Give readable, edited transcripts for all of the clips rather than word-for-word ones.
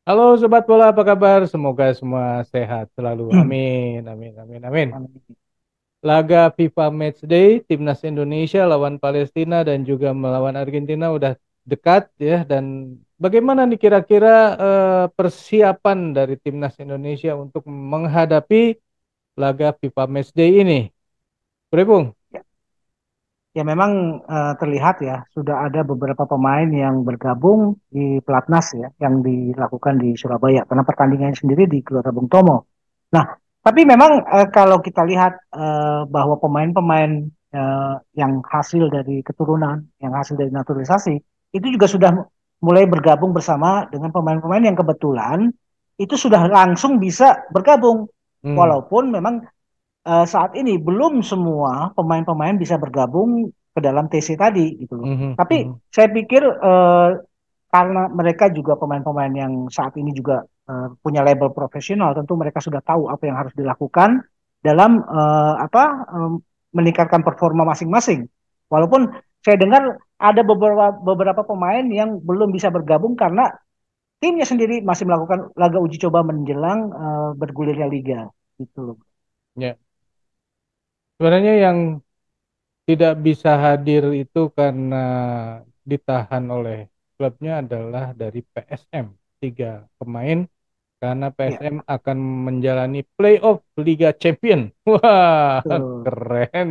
Halo Sobat Bola, apa kabar? Semoga semua sehat selalu. Amin, amin, amin, amin. Laga FIFA Matchday, Timnas Indonesia lawan Palestina dan juga melawan Argentina udah dekat ya. Dan bagaimana nih kira-kira persiapan dari Timnas Indonesia untuk menghadapi laga FIFA Matchday ini? Bung? Ya, ya memang terlihat ya sudah ada beberapa pemain yang bergabung di pelatnas ya yang dilakukan di Surabaya karena pertandingannya sendiri di Gelora Bung Tomo. Nah, tapi memang kalau kita lihat bahwa pemain-pemain yang hasil dari keturunan, yang hasil dari naturalisasi itu juga sudah mulai bergabung bersama dengan pemain-pemain yang kebetulan itu sudah langsung bisa bergabung. Hmm. Walaupun memang saat ini belum semua pemain-pemain bisa bergabung ke dalam TC tadi gitu loh. Mhm, Tapi mhm. saya pikir karena mereka juga pemain-pemain yang saat ini juga punya label profesional, tentu mereka sudah tahu apa yang harus dilakukan dalam meningkatkan performa masing-masing. Walaupun saya dengar ada beberapa pemain yang belum bisa bergabung karena timnya sendiri masih melakukan laga uji coba menjelang bergulirnya liga gitu loh. Ya, sebenarnya yang tidak bisa hadir itu karena ditahan oleh klubnya adalah dari PSM. Tiga pemain karena Ya, PSM akan menjalani playoff Liga Champion. Wah, betul. keren.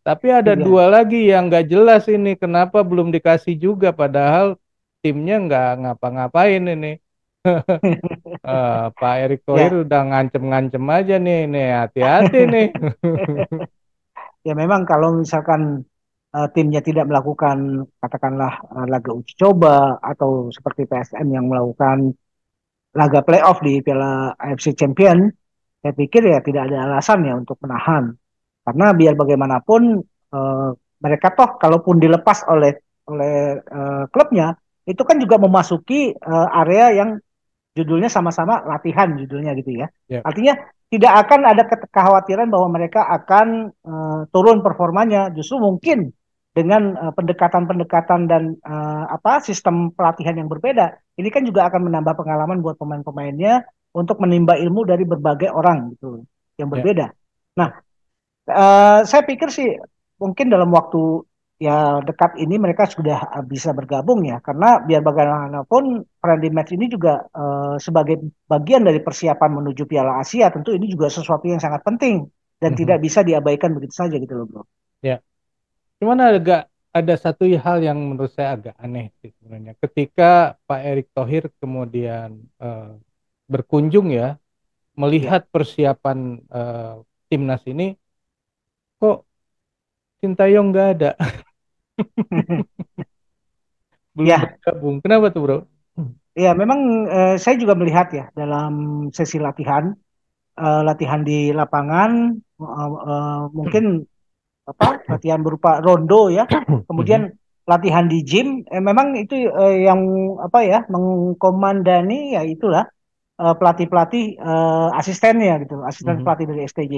Tapi Itu ada dia. dua lagi yang nggak jelas ini. Kenapa belum dikasih juga? Padahal timnya nggak ngapa-ngapain ini. Pak Erick Thohir Ya, udah ngancem-ngancem aja nih hati-hati nih. ya memang kalau misalkan timnya tidak melakukan katakanlah laga uji coba atau seperti PSM yang melakukan laga playoff di Piala AFC Champion, saya pikir ya tidak ada alasan ya untuk menahan. Karena biar bagaimanapun eh, mereka toh kalaupun dilepas oleh klubnya itu kan juga memasuki area yang judulnya sama-sama latihan judulnya gitu ya. Ya, Artinya tidak akan ada kekhawatiran bahwa mereka akan turun performanya. Justru mungkin dengan pendekatan-pendekatan dan sistem pelatihan yang berbeda, ini kan juga akan menambah pengalaman buat pemain-pemainnya untuk menimba ilmu dari berbagai orang gitu yang ya, berbeda. Nah, ya. saya pikir sih mungkin dalam waktu ya dekat ini mereka sudah bisa bergabung ya karena biar bagaimanapun friendly match ini juga sebagai bagian dari persiapan menuju Piala Asia tentu ini juga sesuatu yang sangat penting dan tidak Mhm. bisa diabaikan begitu saja gitu loh bro. Ya. Cuman ada satu hal yang menurut saya agak aneh sih sebenarnya. Ketika Pak Erick Thohir kemudian berkunjung ya, Ya. melihat persiapan timnas ini, kok Sintayong nggak ada, belum Ya, bergabung. Kenapa tuh bro? ya memang saya juga melihat ya dalam sesi latihan latihan di lapangan mungkin latihan berupa rondo ya kemudian Mhm, latihan di gym memang itu yang mengkomandani ya itulah pelatih-pelatih asistennya gitu asisten mhm, pelatih dari STJ.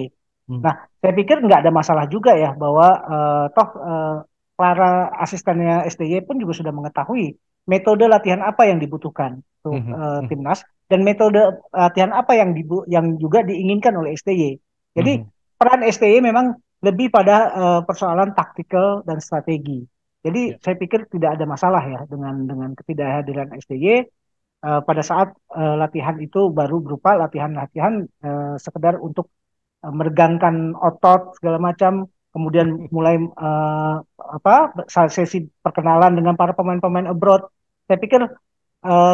mhm, Nah, saya pikir nggak ada masalah juga ya bahwa para asistennya STY pun juga sudah mengetahui metode latihan apa yang dibutuhkan untuk mhm, mhm, timnas dan metode latihan apa yang juga diinginkan oleh STY. Jadi mhm. peran STY memang lebih pada persoalan taktikal dan strategi. Jadi Ya, saya pikir tidak ada masalah ya dengan ketidakhadiran STY pada saat latihan itu baru berupa latihan-latihan sekedar untuk meregangkan otot segala macam, kemudian mulai sesi perkenalan dengan para pemain-pemain abroad. Saya pikir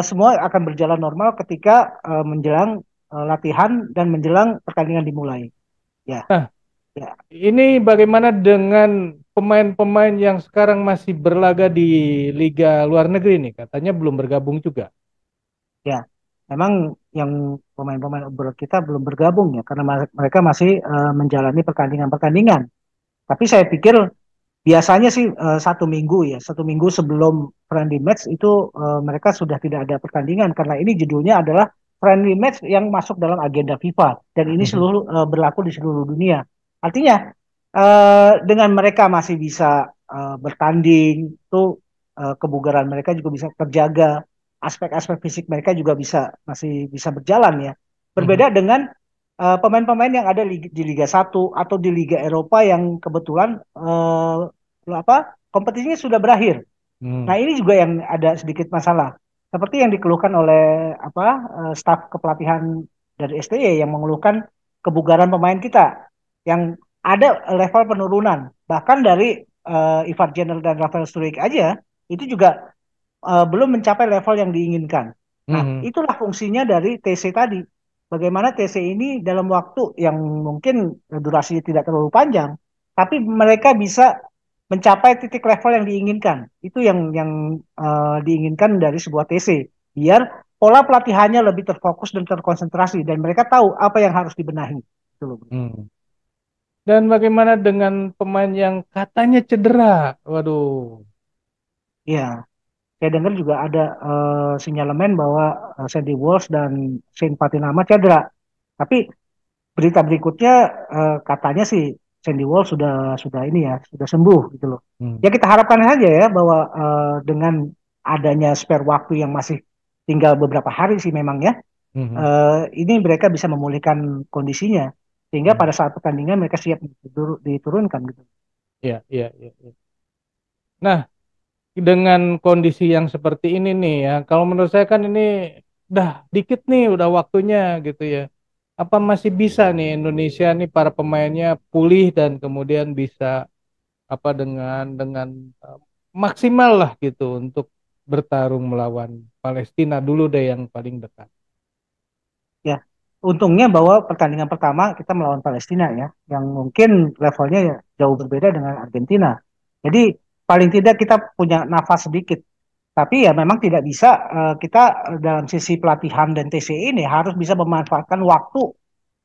semua akan berjalan normal ketika menjelang latihan dan menjelang pertandingan dimulai. Ya, nah, ya, ini bagaimana dengan pemain-pemain yang sekarang masih berlaga di Liga luar negeri nih? Katanya belum bergabung juga. ya. Memang yang pemain-pemain abroad kita belum bergabung ya karena mereka masih menjalani pertandingan-pertandingan. Tapi saya pikir biasanya sih 1 minggu ya, 1 minggu sebelum friendly match itu mereka sudah tidak ada pertandingan karena ini judulnya adalah friendly match yang masuk dalam agenda FIFA dan ini Mhm, seluruh berlaku di seluruh dunia. Artinya dengan mereka masih bisa bertanding, itu kebugaran mereka juga bisa terjaga. aspek-aspek fisik mereka juga masih bisa berjalan ya. Mhm. Berbeda dengan pemain-pemain yang ada di Liga 1 atau di Liga Eropa yang kebetulan kompetisinya sudah berakhir. Nah, Hmm. ini juga yang ada sedikit masalah. Seperti yang dikeluhkan oleh staf kepelatihan dari STY yang mengeluhkan kebugaran pemain kita yang ada level penurunan. Bahkan dari Ivar Jenner dan Rafael Struijk aja itu juga belum mencapai level yang diinginkan. Nah, Mhm. itulah fungsinya dari TC tadi. Bagaimana TC ini dalam waktu yang mungkin durasinya tidak terlalu panjang, tapi mereka bisa mencapai titik level yang diinginkan. Itu yang diinginkan dari sebuah TC. Biar pola pelatihannya lebih terfokus dan terkonsentrasi dan mereka tahu apa yang harus dibenahi. Gitu loh, bro. Hmm. Dan bagaimana dengan pemain yang katanya cedera? Waduh. Iya, saya dengar juga ada sinyalemen bahwa Sandy Walsh dan Shane Patinama cedera. Tapi berita berikutnya katanya sih Sandy Walsh sudah ini ya, sudah sembuh gitu loh. Hmm. Ya kita harapkan saja ya bahwa dengan adanya spare waktu yang masih tinggal beberapa hari sih memang ya, Mhm. ini mereka bisa memulihkan kondisinya sehingga Hmm. pada saat pertandingan mereka siap diturunkan gitu. Iya, iya, iya, iya. Nah, dengan kondisi yang seperti ini nih ya, kalau menurut saya kan ini udah dikit nih, udah waktunya gitu ya. Apa masih bisa nih Indonesia nih para pemainnya pulih dan kemudian bisa apa dengan maksimal lah gitu untuk bertarung melawan Palestina dulu deh yang paling dekat. Ya, untungnya bahwa pertandingan pertama kita melawan Palestina ya, yang mungkin levelnya ya jauh berbeda dengan Argentina. Jadi paling tidak kita punya nafas sedikit. Tapi ya memang tidak bisa kita dalam sisi pelatihan dan TC ini harus bisa memanfaatkan waktu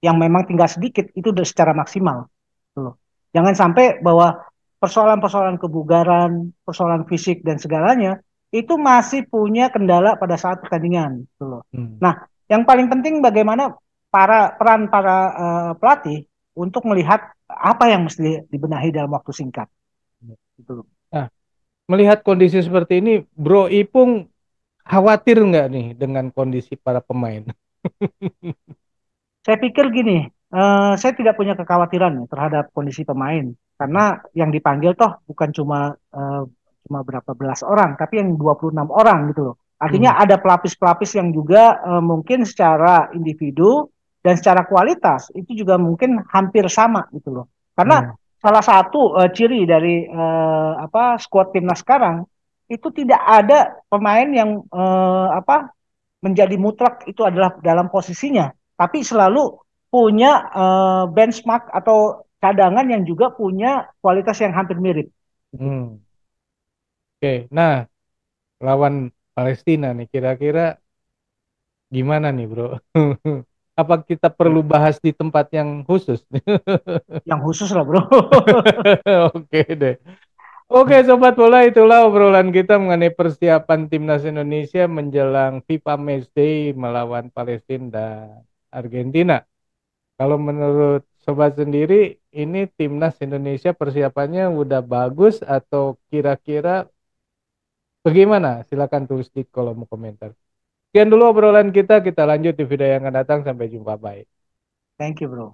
yang memang tinggal sedikit itu secara maksimal. Gitu loh. Jangan sampai bahwa persoalan-persoalan kebugaran, persoalan fisik dan segalanya itu masih punya kendala pada saat pertandingan. Gitu loh. Hmm. Nah, yang paling penting bagaimana peran para pelatih untuk melihat apa yang mesti dibenahi dalam waktu singkat. Gitu loh. Nah, melihat kondisi seperti ini, Bro Ipung khawatir nggak nih dengan kondisi para pemain? Saya pikir gini, saya tidak punya kekhawatiran ya terhadap kondisi pemain karena yang dipanggil toh bukan cuma berapa belas orang, tapi yang 26 orang gitu loh. Artinya Mhm. ada pelapis-pelapis yang juga mungkin secara individu dan secara kualitas itu juga mungkin hampir sama gitu loh. Karena Hmm. salah satu ciri dari skuad timnas sekarang itu tidak ada pemain yang menjadi mutlak itu adalah dalam posisinya, tapi selalu punya benchmark atau cadangan yang juga punya kualitas yang hampir mirip. Hmm. Oke, nah lawan Palestina nih kira-kira gimana nih bro? Apa kita perlu bahas di tempat yang khusus? Yang khusus lah bro. Oke deh. Oke Sobat Bola, itulah obrolan kita mengenai persiapan timnas Indonesia menjelang FIFA Matchday melawan Palestina dan Argentina. Kalau menurut Sobat sendiri, ini timnas Indonesia persiapannya udah bagus atau kira-kira bagaimana? Silakan tulis di kolom komentar. Sekian dulu obrolan kita lanjut di video yang akan datang. Sampai jumpa, bye. Thank you bro.